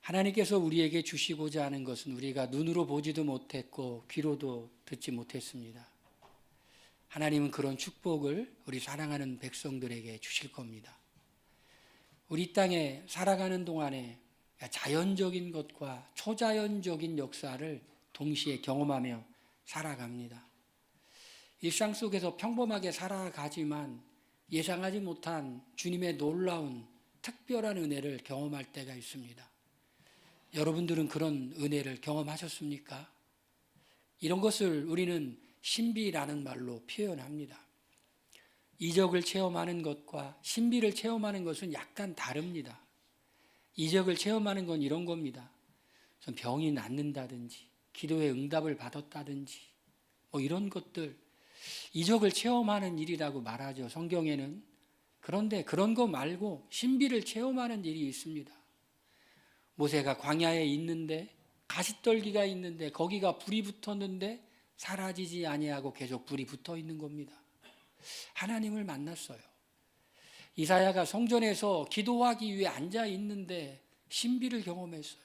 하나님께서 우리에게 주시고자 하는 것은 우리가 눈으로 보지도 못했고 귀로도 듣지 못했습니다. 하나님은 그런 축복을 우리 사랑하는 백성들에게 주실 겁니다. 우리 땅에 살아가는 동안에 자연적인 것과 초자연적인 역사를 동시에 경험하며 살아갑니다. 일상 속에서 평범하게 살아가지만 예상하지 못한 주님의 놀라운 특별한 은혜를 경험할 때가 있습니다. 여러분들은 그런 은혜를 경험하셨습니까? 이런 것을 우리는 신비라는 말로 표현합니다. 이적을 체험하는 것과 신비를 체험하는 것은 약간 다릅니다. 이적을 체험하는 건 이런 겁니다. 병이 낫는다든지 기도의 응답을 받았다든지 이런 것들, 이적을 체험하는 일이라고 말하죠, 성경에는. 그런데 그런 거 말고 신비를 체험하는 일이 있습니다. 모세가 광야에 있는데 가시떨기가 있는데 거기가 불이 붙었는데 사라지지 아니하고 계속 불이 붙어 있는 겁니다. 하나님을 만났어요. 이사야가 성전에서 기도하기 위해 앉아 있는데 신비를 경험했어요.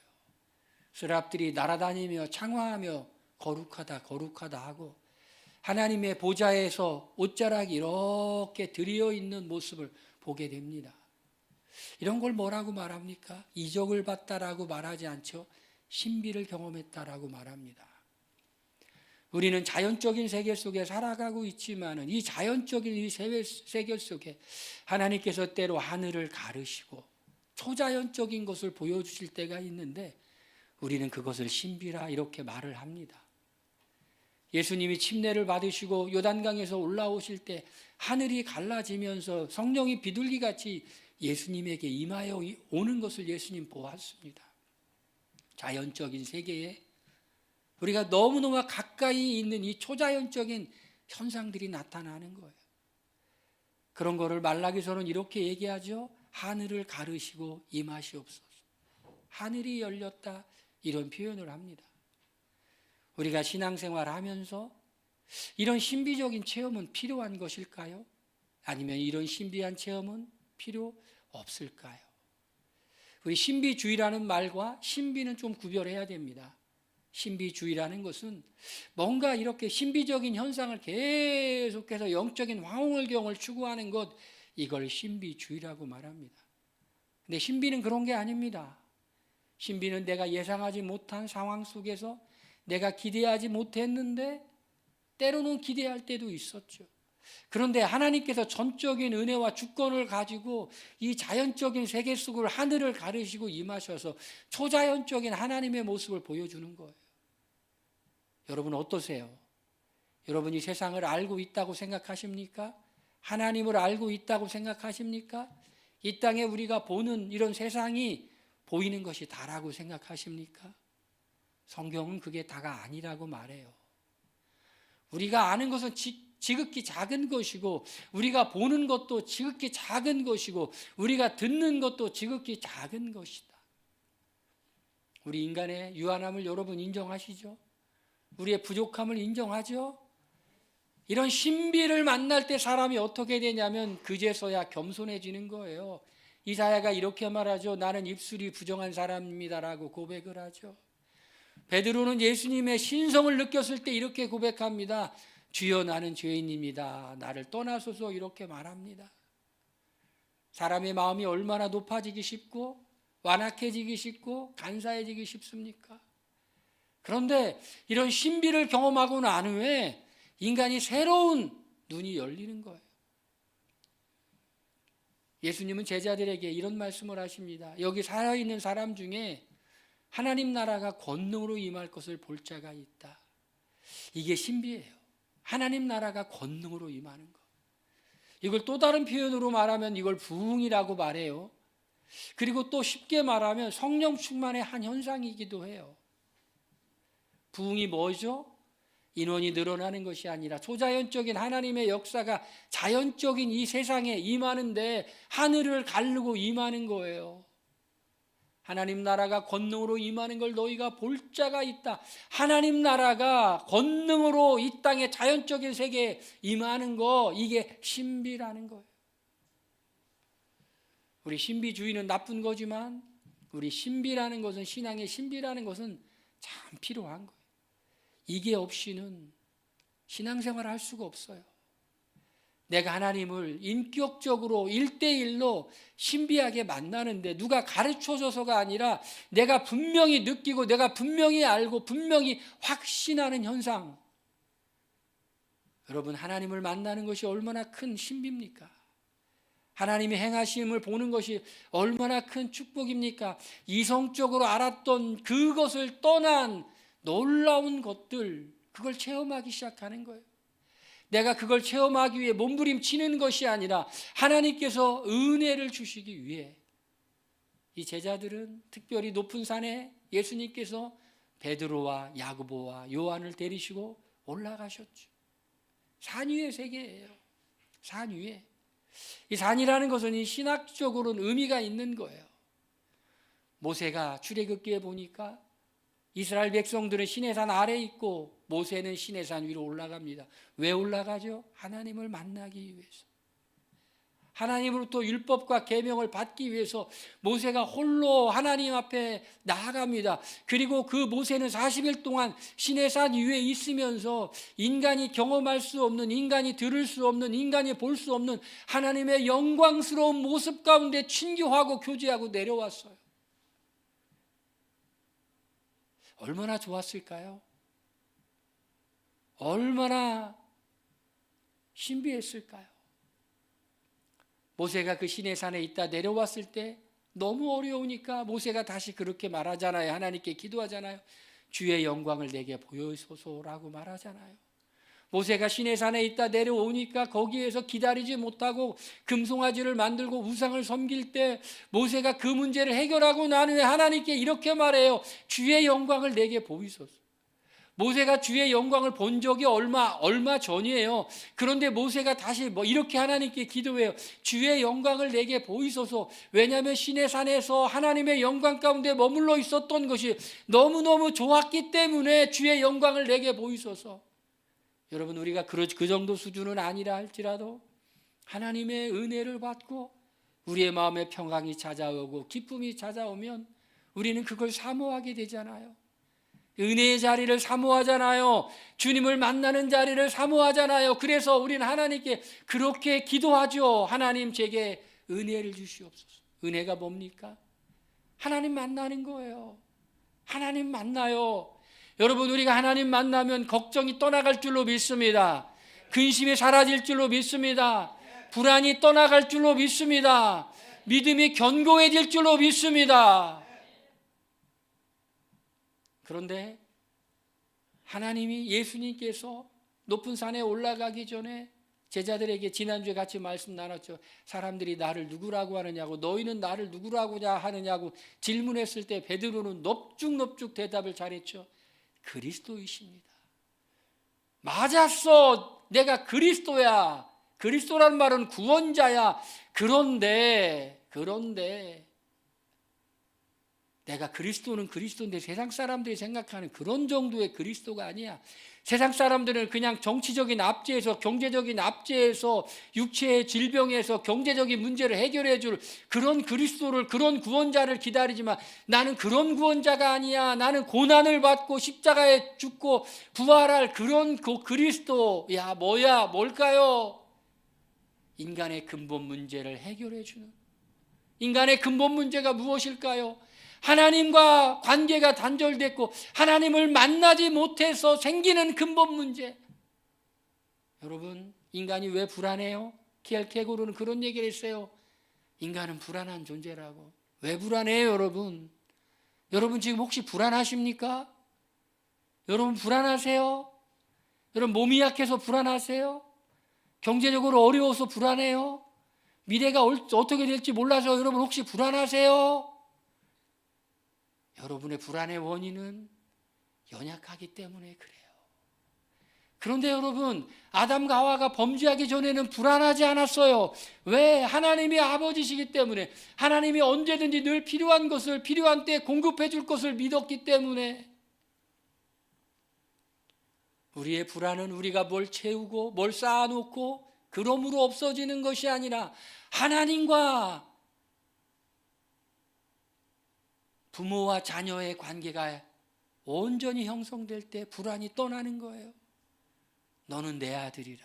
스랍들이 날아다니며 창화하며 거룩하다 거룩하다 하고 하나님의 보좌에서 옷자락이 이렇게 드리어 있는 모습을 보게 됩니다. 이런 걸 뭐라고 말합니까? 이적을 봤다라고 말하지 않죠. 신비를 경험했다라고 말합니다. 우리는 자연적인 세계 속에 살아가고 있지만 이 자연적인 이 세계 속에 하나님께서 때로 하늘을 가르시고 초자연적인 것을 보여주실 때가 있는데 우리는 그것을 신비라 이렇게 말을 합니다. 예수님이 침례를 받으시고 요단강에서 올라오실 때 하늘이 갈라지면서 성령이 비둘기같이 예수님에게 임하여 오는 것을 예수님 보았습니다. 자연적인 세계에 우리가 너무너무 가까이 있는 이 초자연적인 현상들이 나타나는 거예요. 그런 거를 말라기서는 이렇게 얘기하죠. 하늘을 가르시고 임하시옵소서. 하늘이 열렸다 이런 표현을 합니다. 우리가 신앙생활 하면서 이런 신비적인 체험은 필요한 것일까요? 아니면 이런 신비한 체험은 필요 없을까요? 우리 신비주의라는 말과 신비는 좀 구별해야 됩니다. 신비주의라는 것은 뭔가 이렇게 신비적인 현상을 계속해서 영적인 황홀경을 추구하는 것, 이걸 신비주의라고 말합니다. 근데 신비는 그런 게 아닙니다. 신비는 내가 예상하지 못한 상황 속에서 내가 기대하지 못했는데 때로는 기대할 때도 있었죠. 그런데 하나님께서 전적인 은혜와 주권을 가지고 이 자연적인 세계 속을 하늘을 가르시고 임하셔서 초자연적인 하나님의 모습을 보여주는 거예요. 여러분 어떠세요? 여러분이 세상을 알고 있다고 생각하십니까? 하나님을 알고 있다고 생각하십니까? 이 땅에 우리가 보는 이런 세상이 보이는 것이 다라고 생각하십니까? 성경은 그게 다가 아니라고 말해요. 우리가 아는 것은 지극히 작은 것이고 우리가 보는 것도 지극히 작은 것이고 우리가 듣는 것도 지극히 작은 것이다. 우리 인간의 유한함을 여러분 인정하시죠? 우리의 부족함을 인정하죠? 이런 신비를 만날 때 사람이 어떻게 되냐면 그제서야 겸손해지는 거예요. 이사야가 이렇게 말하죠. 나는 입술이 부정한 사람입니다라고 고백을 하죠. 베드로는 예수님의 신성을 느꼈을 때 이렇게 고백합니다. 주여 나는 죄인입니다. 나를 떠나소서 이렇게 말합니다. 사람의 마음이 얼마나 높아지기 쉽고 완악해지기 쉽고 간사해지기 쉽습니까? 그런데 이런 신비를 경험하고 난 후에 인간이 새로운 눈이 열리는 거예요. 예수님은 제자들에게 이런 말씀을 하십니다. 여기 살아있는 사람 중에 하나님 나라가 권능으로 임할 것을 볼 자가 있다. 이게 신비예요. 하나님 나라가 권능으로 임하는 것. 이걸 또 다른 표현으로 말하면 이걸 부흥이라고 말해요. 그리고 또 쉽게 말하면 성령 충만의 한 현상이기도 해요. 부흥이 뭐죠? 인원이 늘어나는 것이 아니라 초자연적인 하나님의 역사가 자연적인 이 세상에 임하는데 하늘을 가르고 임하는 거예요. 하나님 나라가 권능으로 임하는 걸 너희가 볼 자가 있다. 하나님 나라가 권능으로 이 땅의 자연적인 세계에 임하는 거, 이게 신비라는 거예요. 우리 신비주의는 나쁜 거지만 우리 신비라는 것은, 신앙의 신비라는 것은 참 필요한 거예요. 이게 없이는 신앙생활을 할 수가 없어요. 내가 하나님을 인격적으로 1대1로 신비하게 만나는데 누가 가르쳐줘서가 아니라 내가 분명히 느끼고 내가 분명히 알고 분명히 확신하는 현상. 여러분, 하나님을 만나는 것이 얼마나 큰 신비입니까? 하나님의 행하심을 보는 것이 얼마나 큰 축복입니까? 이성적으로 알았던 그것을 떠난 놀라운 것들, 그걸 체험하기 시작하는 거예요. 내가 그걸 체험하기 위해 몸부림치는 것이 아니라 하나님께서 은혜를 주시기 위해 이 제자들은 특별히 높은 산에 예수님께서 베드로와 야고보와 요한을 데리시고 올라가셨죠. 산 위의 세계예요. 산 위에. 이 산이라는 것은 이 신학적으로는 의미가 있는 거예요. 모세가 출애굽기에 보니까 이스라엘 백성들은 시내산 아래에 있고 모세는 시내산 위로 올라갑니다. 왜 올라가죠? 하나님을 만나기 위해서. 하나님으로부터 율법과 계명을 받기 위해서 모세가 홀로 하나님 앞에 나아갑니다. 그리고 그 모세는 40일 동안 시내산 위에 있으면서 인간이 경험할 수 없는, 인간이 들을 수 없는, 인간이 볼 수 없는 하나님의 영광스러운 모습 가운데 친교하고 교제하고 내려왔어요. 얼마나 좋았을까요? 얼마나 신비했을까요? 모세가 그 시내산에 있다 내려왔을 때 너무 어려우니까 모세가 다시 그렇게 말하잖아요. 하나님께 기도하잖아요. 주의 영광을 내게 보여소서라고 말하잖아요. 모세가 시내산에 있다 내려오니까 거기에서 기다리지 못하고 금송아지를 만들고 우상을 섬길 때 모세가 그 문제를 해결하고 난 후에 하나님께 이렇게 말해요. 주의 영광을 내게 보이소서. 모세가 주의 영광을 본 적이 얼마 전이에요. 그런데 모세가 다시 이렇게 하나님께 기도해요. 주의 영광을 내게 보이소서. 왜냐하면 시내산에서 하나님의 영광 가운데 머물러 있었던 것이 너무너무 좋았기 때문에 주의 영광을 내게 보이소서. 여러분, 우리가 그 정도 수준은 아니라 할지라도 하나님의 은혜를 받고 우리의 마음에 평강이 찾아오고 기쁨이 찾아오면 우리는 그걸 사모하게 되잖아요. 은혜의 자리를 사모하잖아요. 주님을 만나는 자리를 사모하잖아요. 그래서 우리는 하나님께 그렇게 기도하죠. 하나님, 제게 은혜를 주시옵소서. 은혜가 뭡니까? 하나님 만나는 거예요. 하나님 만나요. 여러분, 우리가 하나님 만나면 걱정이 떠나갈 줄로 믿습니다. 근심이 사라질 줄로 믿습니다. 불안이 떠나갈 줄로 믿습니다. 믿음이 견고해질 줄로 믿습니다. 그런데 하나님이, 예수님께서 높은 산에 올라가기 전에 제자들에게 지난주에 같이 말씀 나눴죠. 사람들이 나를 누구라고 하느냐고, 너희는 나를 누구라고 하느냐고 질문했을 때 베드로는 넙죽넙죽 대답을 잘했죠. 그리스도이십니다. 맞았어. 내가 그리스도야. 그리스도란 말은 구원자야. 그런데 내가 그리스도는 그리스도인데 세상 사람들이 생각하는 그런 정도의 그리스도가 아니야. 세상 사람들은 그냥 정치적인 압제에서, 경제적인 압제에서, 육체의 질병에서 경제적인 문제를 해결해 줄 그런 그리스도를, 그런 구원자를 기다리지만 나는 그런 구원자가 아니야. 나는 고난을 받고 십자가에 죽고 부활할 그런 그 그리스도야. 뭘까요? 인간의 근본 문제를 해결해 주는. 인간의 근본 문제가 무엇일까요? 하나님과 관계가 단절됐고 하나님을 만나지 못해서 생기는 근본 문제. 여러분, 인간이 왜 불안해요? 키엘케고르는 그런 얘기를 했어요. 인간은 불안한 존재라고. 왜 불안해요, 여러분? 여러분 지금 혹시 불안하십니까? 여러분 불안하세요? 여러분 몸이 약해서 불안하세요? 경제적으로 어려워서 불안해요? 미래가 어떻게 될지 몰라서 여러분 혹시 불안하세요? 여러분의 불안의 원인은 연약하기 때문에 그래요. 그런데 여러분, 아담과 하와가 범죄하기 전에는 불안하지 않았어요. 왜? 하나님이 아버지시기 때문에, 하나님이 언제든지 늘 필요한 것을 필요한 때에 공급해 줄 것을 믿었기 때문에. 우리의 불안은 우리가 뭘 채우고 뭘 쌓아놓고 그러므로 없어지는 것이 아니라 하나님과 부모와 자녀의 관계가 온전히 형성될 때 불안이 떠나는 거예요. 너는 내 아들이라.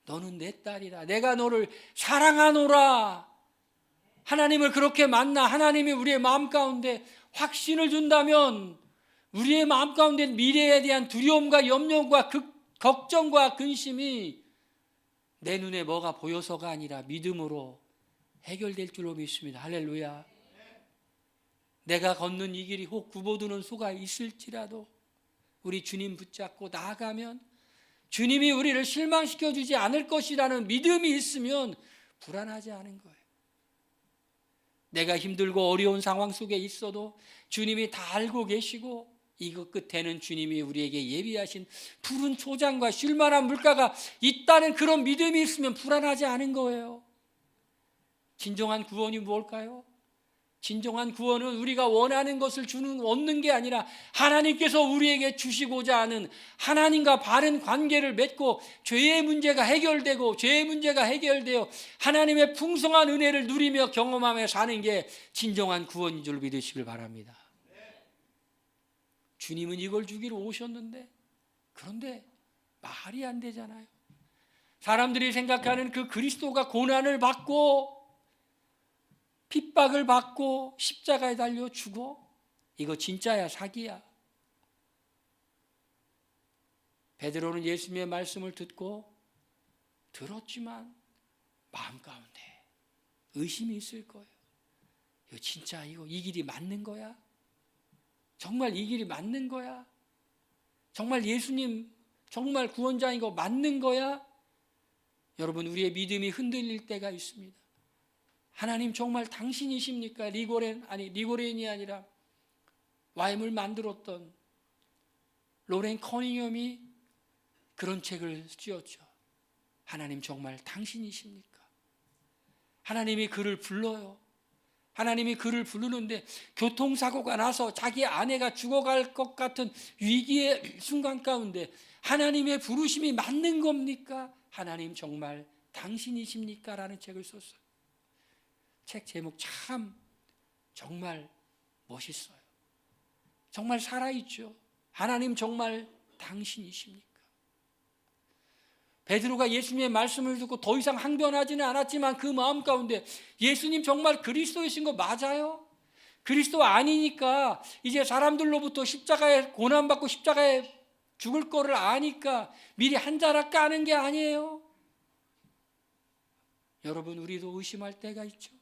너는 내 딸이라. 내가 너를 사랑하노라. 하나님을 그렇게 만나 하나님이 우리의 마음 가운데 확신을 준다면 우리의 마음 가운데 미래에 대한 두려움과 염려와 걱정과 근심이 내 눈에 뭐가 보여서가 아니라 믿음으로 해결될 줄로 믿습니다. 할렐루야. 내가 걷는 이 길이 혹 굽어드는 수가 있을지라도 우리 주님 붙잡고 나아가면 주님이 우리를 실망시켜주지 않을 것이라는 믿음이 있으면 불안하지 않은 거예요. 내가 힘들고 어려운 상황 속에 있어도 주님이 다 알고 계시고 이것 끝에는 주님이 우리에게 예비하신 푸른 초장과 쉴만한 물가가 있다는 그런 믿음이 있으면 불안하지 않은 거예요. 진정한 구원이 무엇일까요? 진정한 구원은 우리가 원하는 것을 얻는 게 아니라 하나님께서 우리에게 주시고자 하는 하나님과 바른 관계를 맺고 죄의 문제가 해결되고 죄의 문제가 해결되어 하나님의 풍성한 은혜를 누리며 경험하며 사는 게 진정한 구원인 줄 믿으시길 바랍니다. 주님은 이걸 주기로 오셨는데 그런데 말이 안 되잖아요. 사람들이 생각하는 그 그리스도가 고난을 받고 핍박을 받고 십자가에 달려 죽어? 이거 진짜야 사기야. 베드로는 예수님의 말씀을 들었지만 마음 가운데 의심이 있을 거예요. 이거 진짜 이 길이 맞는 거야? 정말 이 길이 맞는 거야? 정말 예수님 정말 구원자인 거 맞는 거야? 여러분 우리의 믿음이 흔들릴 때가 있습니다. 하나님 정말 당신이십니까? 리고렌이 아니라 와임을 만들었던 로렌 커닝엄이 그런 책을 쓰었죠. 하나님 정말 당신이십니까? 하나님이 그를 불러요. 하나님이 그를 부르는데 교통사고가 나서 자기 아내가 죽어갈 것 같은 위기의 순간 가운데 하나님의 부르심이 맞는 겁니까? 하나님 정말 당신이십니까? 라는 책을 썼어요. 책 제목 참 정말 멋있어요. 정말 살아있죠. 하나님 정말 당신이십니까? 베드로가 예수님의 말씀을 듣고 더 이상 항변하지는 않았지만 그 마음 가운데 예수님 정말 그리스도이신 거 맞아요? 그리스도 아니니까 이제 사람들로부터 십자가에 고난받고 십자가에 죽을 거를 아니까 미리 한 자락 까는 게 아니에요. 여러분 우리도 의심할 때가 있죠.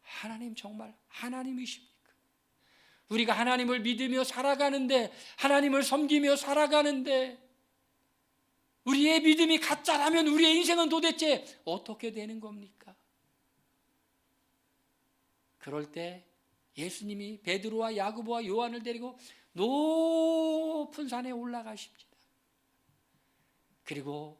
하나님 정말 하나님이십니까? 우리가 하나님을 믿으며 살아가는데 하나님을 섬기며 살아가는데 우리의 믿음이 가짜라면 우리의 인생은 도대체 어떻게 되는 겁니까? 그럴 때 예수님이 베드로와 야고보와 요한을 데리고 높은 산에 올라가십니다. 그리고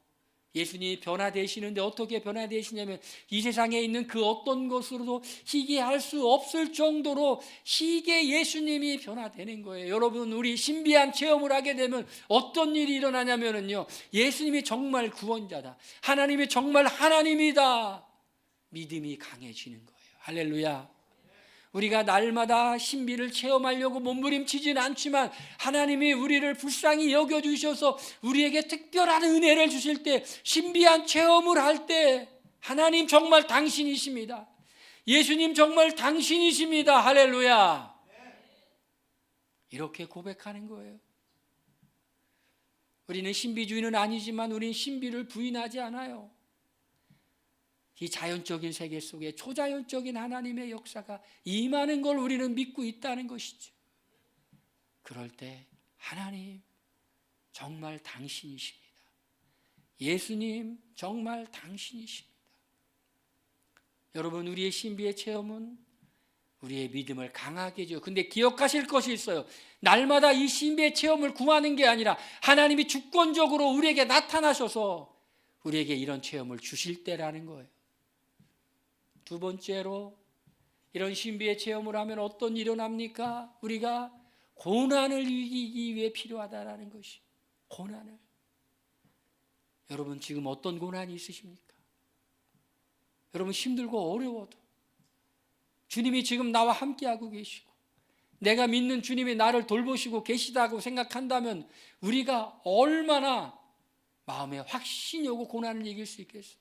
예수님이 변화되시는데 어떻게 변화되시냐면 이 세상에 있는 그 어떤 것으로도 희귀할 수 없을 정도로 희귀 예수님이 변화되는 거예요. 여러분 우리 신비한 체험을 하게 되면 어떤 일이 일어나냐면요, 예수님이 정말 구원자다, 하나님이 정말 하나님이다, 믿음이 강해지는 거예요. 할렐루야. 우리가 날마다 신비를 체험하려고 몸부림치지는 않지만 하나님이 우리를 불쌍히 여겨주셔서 우리에게 특별한 은혜를 주실 때, 신비한 체험을 할 때 하나님 정말 당신이십니다. 예수님 정말 당신이십니다. 할렐루야. 이렇게 고백하는 거예요. 우리는 신비주의는 아니지만 우리는 신비를 부인하지 않아요. 이 자연적인 세계 속에 초자연적인 하나님의 역사가 임하는 걸 우리는 믿고 있다는 것이죠. 그럴 때 하나님 정말 당신이십니다. 예수님 정말 당신이십니다. 여러분 우리의 신비의 체험은 우리의 믿음을 강하게 해줘요. 근데 기억하실 것이 있어요. 날마다 이 신비의 체험을 구하는 게 아니라 하나님이 주권적으로 우리에게 나타나셔서 우리에게 이런 체험을 주실 때라는 거예요. 두 번째로 이런 신비의 체험을 하면 어떤 일이 일어납니까? 우리가 고난을 이기기 위해 필요하다라는 것이, 고난을. 여러분 지금 어떤 고난이 있으십니까? 여러분 힘들고 어려워도 주님이 지금 나와 함께하고 계시고 내가 믿는 주님이 나를 돌보시고 계시다고 생각한다면 우리가 얼마나 마음에 확신이 오고 고난을 이길 수 있겠어요?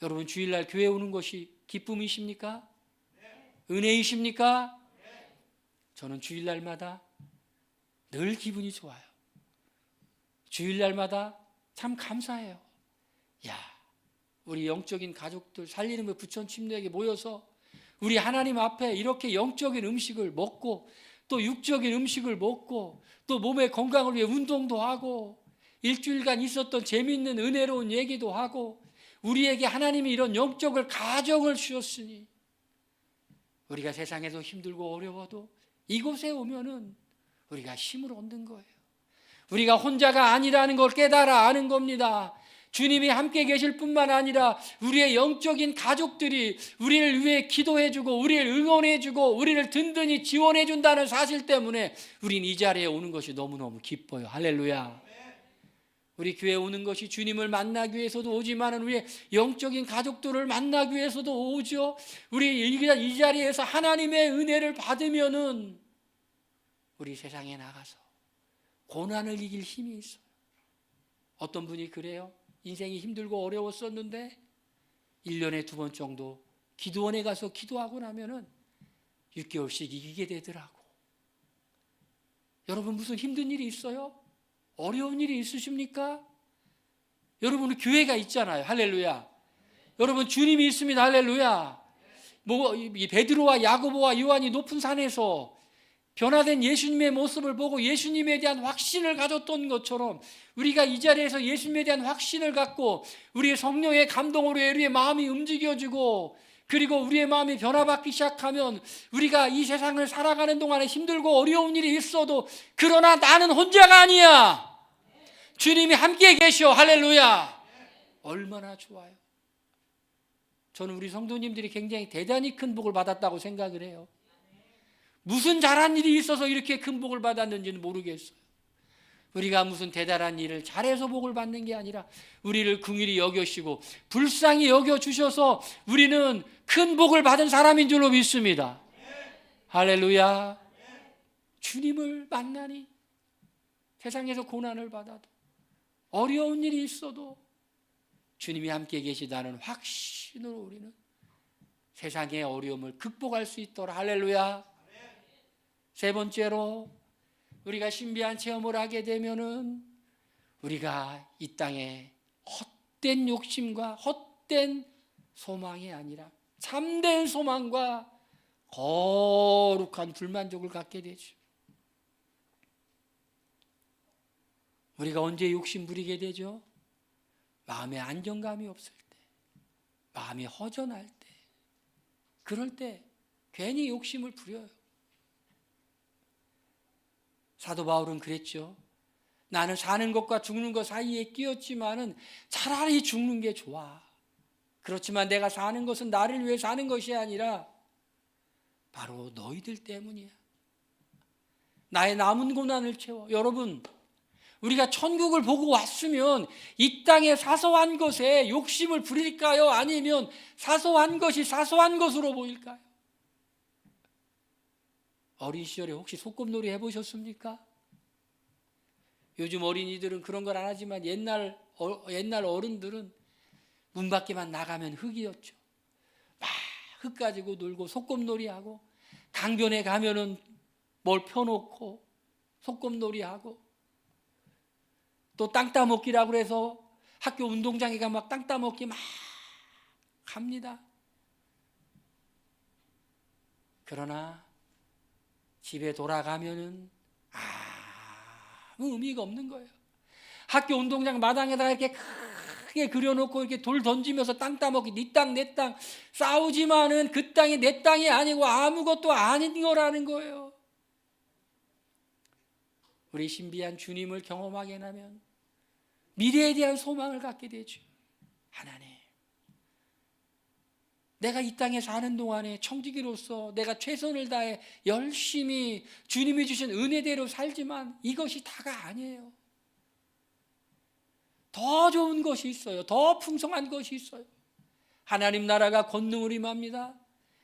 여러분, 주일날 교회 오는 것이 기쁨이십니까? 은혜이십니까? 저는 주일날마다 늘 기분이 좋아요. 주일날마다 참 감사해요. 야, 우리 영적인 가족들 살리는 그 부천 침례에게 모여서 우리 하나님 앞에 이렇게 영적인 음식을 먹고 또 육적인 음식을 먹고 또 몸의 건강을 위해 운동도 하고 일주일간 있었던 재미있는 은혜로운 얘기도 하고 우리에게 하나님이 이런 영적을 가정을 주셨으니 우리가 세상에서 힘들고 어려워도 이곳에 오면은 우리가 힘을 얻는 거예요. 우리가 혼자가 아니라는 걸 깨달아 아는 겁니다. 주님이 함께 계실 뿐만 아니라 우리의 영적인 가족들이 우리를 위해 기도해주고 우리를 응원해주고 우리를 든든히 지원해준다는 사실 때문에 우린 이 자리에 오는 것이 너무너무 기뻐요. 할렐루야. 우리 교회에 오는 것이 주님을 만나기 위해서도 오지만 우리의 영적인 가족들을 만나기 위해서도 오죠. 우리 이 자리에서 하나님의 은혜를 받으면은 우리 세상에 나가서 고난을 이길 힘이 있어요. 어떤 분이 그래요. 인생이 힘들고 어려웠었는데 1년에 2번 정도 기도원에 가서 기도하고 나면은 6개월씩 이기게 되더라고. 여러분, 무슨 힘든 일이 있어요? 어려운 일이 있으십니까? 여러분, 교회가 있잖아요. 할렐루야. 여러분, 주님이 있습니다. 할렐루야. 이 베드로와 야고보와 요한이 높은 산에서 변화된 예수님의 모습을 보고 예수님에 대한 확신을 가졌던 것처럼 우리가 이 자리에서 예수님에 대한 확신을 갖고 우리의 성령의 감동으로 우리의 마음이 움직여지고 그리고 우리의 마음이 변화받기 시작하면 우리가 이 세상을 살아가는 동안에 힘들고 어려운 일이 있어도 그러나 나는 혼자가 아니야. 주님이 함께 계셔. 할렐루야. 얼마나 좋아요. 저는 우리 성도님들이 굉장히 대단히 큰 복을 받았다고 생각을 해요. 무슨 잘한 일이 있어서 이렇게 큰 복을 받았는지는 모르겠어요. 우리가 무슨 대단한 일을 잘해서 복을 받는 게 아니라 우리를 긍휼히 여겨시고 불쌍히 여겨주셔서 우리는 큰 복을 받은 사람인 줄로 믿습니다. 할렐루야. 주님을 만나니 세상에서 고난을 받아도 어려운 일이 있어도 주님이 함께 계시다는 확신으로 우리는 세상의 어려움을 극복할 수 있도록. 할렐루야. 세 번째로 우리가 신비한 체험을 하게 되면은 우리가 이 땅에 헛된 욕심과 헛된 소망이 아니라 참된 소망과 거룩한 불만족을 갖게 되죠. 우리가 언제 욕심 부리게 되죠? 마음에 안정감이 없을 때, 마음이 허전할 때, 그럴 때 괜히 욕심을 부려요. 사도 바울은 그랬죠. 나는 사는 것과 죽는 것 사이에 끼었지만은 차라리 죽는 게 좋아. 그렇지만 내가 사는 것은 나를 위해 사는 것이 아니라 바로 너희들 때문이야. 나의 남은 고난을 채워. 여러분, 우리가 천국을 보고 왔으면 이 땅의 사소한 것에 욕심을 부릴까요? 아니면 사소한 것이 사소한 것으로 보일까요? 어린 시절에 혹시 소꿉놀이 해보셨습니까? 요즘 어린이들은 그런 걸 안 하지만 옛날 어른들은 문 밖에만 나가면 흙이었죠. 막 흙 가지고 놀고 소꿉놀이하고 강변에 가면은 뭘 펴놓고 소꿉놀이하고 또 땅 따먹기라고 해서 학교 운동장에 가면 막 땅 따먹기 막 갑니다. 그러나 집에 돌아가면은 아무 의미가 없는 거예요. 학교 운동장 마당에다가 이렇게 크게 그려놓고 이렇게 돌 던지면서 땅 따먹기, 네 땅, 내 땅 싸우지만은 그 땅이 내 땅이 아니고 아무것도 아닌 거라는 거예요. 우리 신비한 주님을 경험하게 되면 미래에 대한 소망을 갖게 되죠. 하나님, 내가 이 땅에 사는 동안에 청지기로서 내가 최선을 다해 열심히 주님이 주신 은혜대로 살지만 이것이 다가 아니에요. 더 좋은 것이 있어요. 더 풍성한 것이 있어요. 하나님 나라가 권능을 임합니다.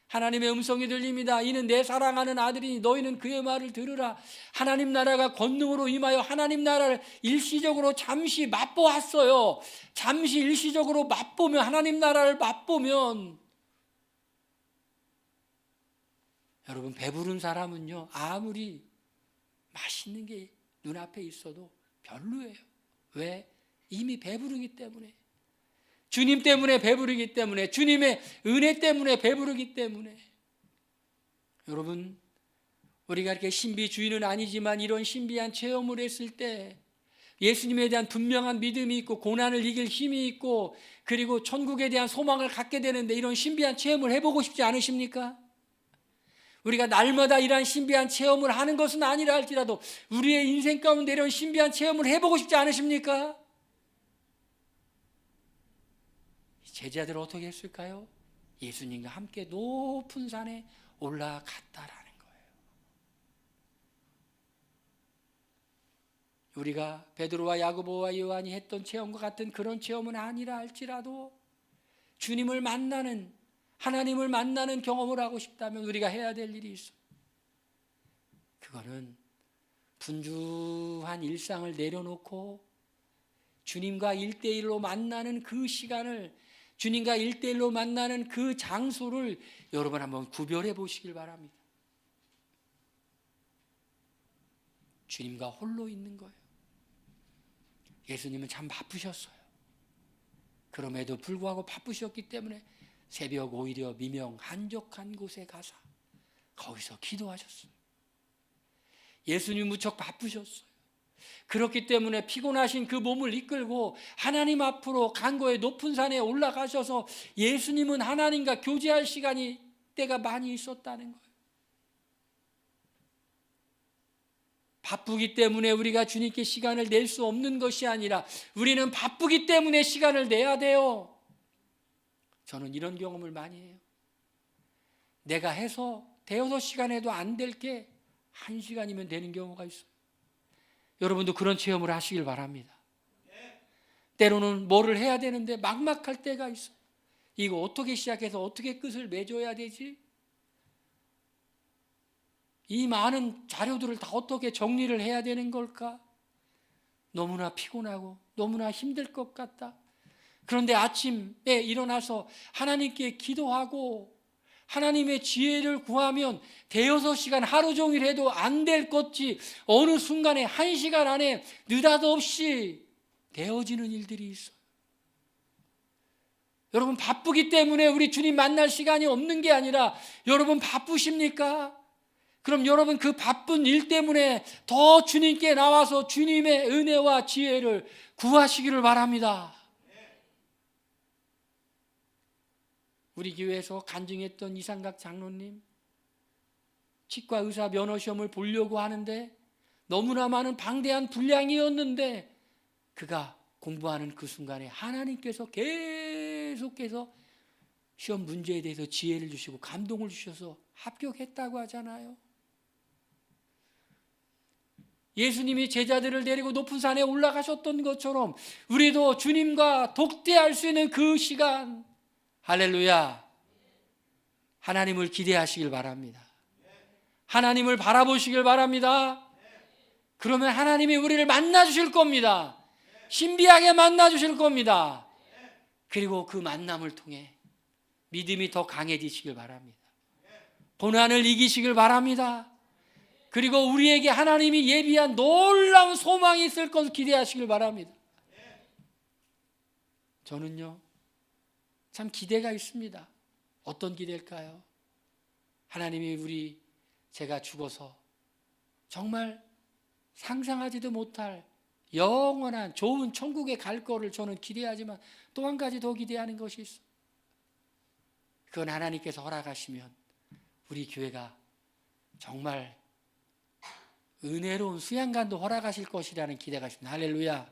하나님의 음성이 들립니다. 이는 내 사랑하는 아들이니 너희는 그의 말을 들으라. 하나님 나라가 권능으로 임하여 하나님 나라를 일시적으로 잠시 맛보았어요. 잠시 일시적으로 맛보면, 하나님 나라를 맛보면, 여러분, 배부른 사람은요, 아무리 맛있는 게 눈앞에 있어도 별로예요. 왜? 이미 배부르기 때문에. 주님 때문에 배부르기 때문에, 주님의 은혜 때문에 배부르기 때문에. 여러분, 우리가 이렇게 신비주의는 아니지만 이런 신비한 체험을 했을 때 예수님에 대한 분명한 믿음이 있고 고난을 이길 힘이 있고 그리고 천국에 대한 소망을 갖게 되는데, 이런 신비한 체험을 해보고 싶지 않으십니까? 우리가 날마다 이러한 신비한 체험을 하는 것은 아니라 할지라도 우리의 인생 가운데 이런 신비한 체험을 해보고 싶지 않으십니까? 제자들은 어떻게 했을까요? 예수님과 함께 높은 산에 올라갔다라는 거예요. 우리가 베드로와 야고보와 요한이 했던 체험과 같은 그런 체험은 아니라 할지라도 주님을 만나는, 하나님을 만나는 경험을 하고 싶다면 우리가 해야 될 일이 있어요. 그거는 분주한 일상을 내려놓고 주님과 1대1로 만나는 그 시간을, 주님과 1대1로 만나는 그 장소를 여러분 한번 구별해 보시길 바랍니다. 주님과 홀로 있는 거예요. 예수님은 참 바쁘셨어요. 그럼에도 불구하고 바쁘셨기 때문에 새벽 오히려 미명 한적한 곳에 가서 거기서 기도하셨어요. 예수님 무척 바쁘셨어요. 그렇기 때문에 피곤하신 그 몸을 이끌고 하나님 앞으로 강고의 높은 산에 올라가셔서 예수님은 하나님과 교제할 시간이, 때가 많이 있었다는 거예요. 바쁘기 때문에 우리가 주님께 시간을 낼 수 없는 것이 아니라 우리는 바쁘기 때문에 시간을 내야 돼요. 저는 이런 경험을 많이 해요. 내가 해서 대여섯 시간 해도 안 될 게 1시간이면 되는 경우가 있어요. 여러분도 그런 체험을 하시길 바랍니다. 때로는 뭐를 해야 되는데 막막할 때가 있어요. 이거 어떻게 시작해서 어떻게 끝을 맺어야 되지? 이 많은 자료들을 다 어떻게 정리를 해야 되는 걸까? 너무나 피곤하고 너무나 힘들 것 같다. 그런데 아침에 일어나서 하나님께 기도하고 하나님의 지혜를 구하면 대여섯 시간 하루 종일 해도 안 될 것이 어느 순간에 1시간 안에 느닷없이 되어지는 일들이 있어요. 여러분, 바쁘기 때문에 우리 주님 만날 시간이 없는 게 아니라 여러분 바쁘십니까? 그럼 여러분 그 바쁜 일 때문에 더 주님께 나와서 주님의 은혜와 지혜를 구하시기를 바랍니다. 우리 교회에서 간증했던 이상각 장로님, 치과 의사 면허 시험을 보려고 하는데 너무나 많은 방대한 분량이었는데 그가 공부하는 그 순간에 하나님께서 계속해서 시험 문제에 대해서 지혜를 주시고 감동을 주셔서 합격했다고 하잖아요. 예수님이 제자들을 데리고 높은 산에 올라가셨던 것처럼 우리도 주님과 독대할 수 있는 그 시간, 할렐루야, 하나님을 기대하시길 바랍니다. 하나님을 바라보시길 바랍니다. 그러면 하나님이 우리를 만나주실 겁니다. 신비하게 만나주실 겁니다. 그리고 그 만남을 통해 믿음이 더 강해지시길 바랍니다. 고난을 이기시길 바랍니다. 그리고 우리에게 하나님이 예비한 놀라운 소망이 있을 것을 기대하시길 바랍니다. 저는요, 참 기대가 있습니다. 어떤 기대일까요? 하나님이 제가 죽어서 정말 상상하지도 못할 영원한 좋은 천국에 갈 거를 저는 기대하지만 또 한 가지 더 기대하는 것이 있어요. 그건 하나님께서 허락하시면 우리 교회가 정말 은혜로운 수양관도 허락하실 것이라는 기대가 있습니다. 할렐루야.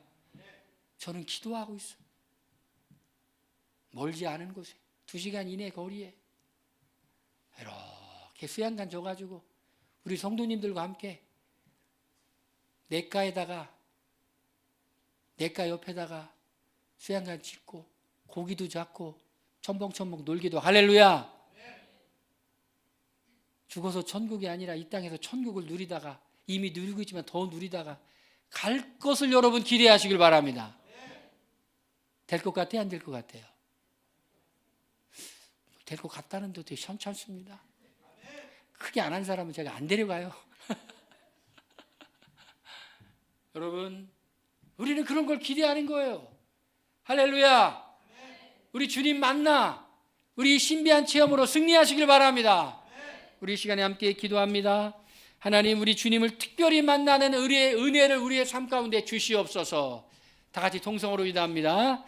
저는 기도하고 있어요. 멀지 않은 곳에 2시간 이내 거리에 이렇게 수양관 줘가지고 우리 성도님들과 함께 냇가 옆에다가 수양관 짓고 고기도 잡고 첨벙첨벙 놀기도, 할렐루야. 죽어서 천국이 아니라 이 땅에서 천국을 누리다가 이미 누리고 있지만 더 누리다가 갈 것을 여러분 기대하시길 바랍니다. 될 것 같아요? 안 될 것 같아요? 될 것 같다는 데 되게 현찮습니다. 크게 안 한 사람은 제가 안 데려가요. 여러분, 우리는 그런 걸 기대하는 거예요. 할렐루야. 우리 주님 만나 우리 신비한 체험으로 승리하시길 바랍니다. 우리 이 시간에 함께 기도합니다. 하나님, 우리 주님을 특별히 만나는 은혜를 우리의 삶 가운데 주시옵소서. 다 같이 통성으로 기도합니다.